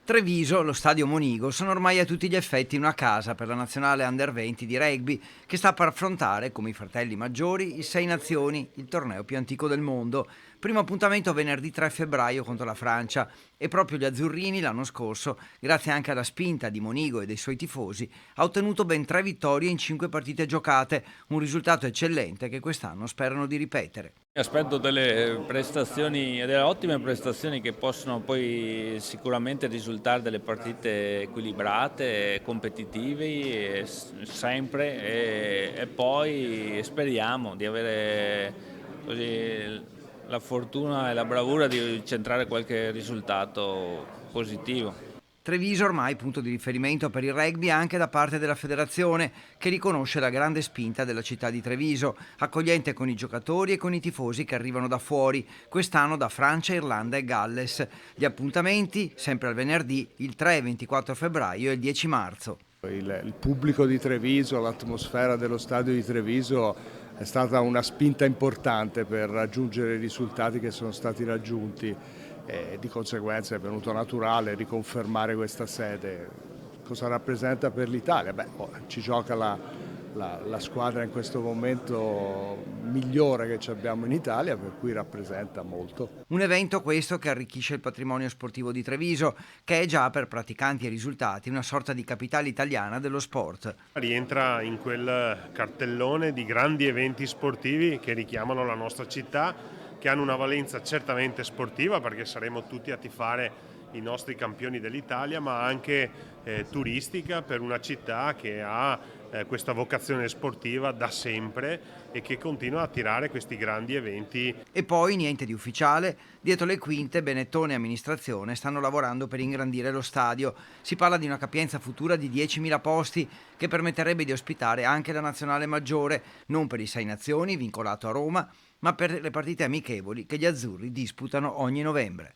Treviso, lo stadio Monigo, sono ormai a tutti gli effetti una casa per la nazionale Under 20 di rugby che sta per affrontare, come i fratelli maggiori, il Sei Nazioni, il torneo più antico del mondo. Primo appuntamento venerdì 3 febbraio contro la Francia e proprio gli azzurrini l'anno scorso, grazie anche alla spinta di Monigo e dei suoi tifosi, ha ottenuto ben 3 vittorie in 5 partite giocate, un risultato eccellente che quest'anno sperano di ripetere. Aspetto delle prestazioni, delle ottime prestazioni che possono poi sicuramente risultare delle partite equilibrate, competitive, sempre e poi speriamo di avere così la fortuna e la bravura di centrare qualche risultato positivo. Treviso ormai punto di riferimento per il rugby anche da parte della federazione, che riconosce la grande spinta della città di Treviso, accogliente con i giocatori e con i tifosi che arrivano da fuori, quest'anno da Francia, Irlanda e Galles. Gli appuntamenti, sempre al venerdì, il 3 e 24 febbraio e il 10 marzo. Il pubblico di Treviso, l'atmosfera dello stadio di Treviso è stata una spinta importante per raggiungere i risultati che sono stati raggiunti e di conseguenza è venuto naturale riconfermare questa sede. Cosa rappresenta per l'Italia? Ci gioca la squadra in questo momento migliore che abbiamo in Italia, per cui rappresenta molto. Un evento questo che arricchisce il patrimonio sportivo di Treviso, che è già per praticanti e risultati una sorta di capitale italiana dello sport. Rientra in quel cartellone di grandi eventi sportivi che richiamano la nostra città, che hanno una valenza certamente sportiva perché saremo tutti a tifare i nostri campioni dell'Italia, ma anche turistica per una città che ha questa vocazione sportiva da sempre e che continua a attirare questi grandi eventi. E poi niente di ufficiale, dietro le quinte Benettone e amministrazione stanno lavorando per ingrandire lo stadio. Si parla di una capienza futura di 10.000 posti che permetterebbe di ospitare anche la nazionale maggiore, non per i Sei Nazioni vincolato a Roma, ma per le partite amichevoli che gli azzurri disputano ogni novembre.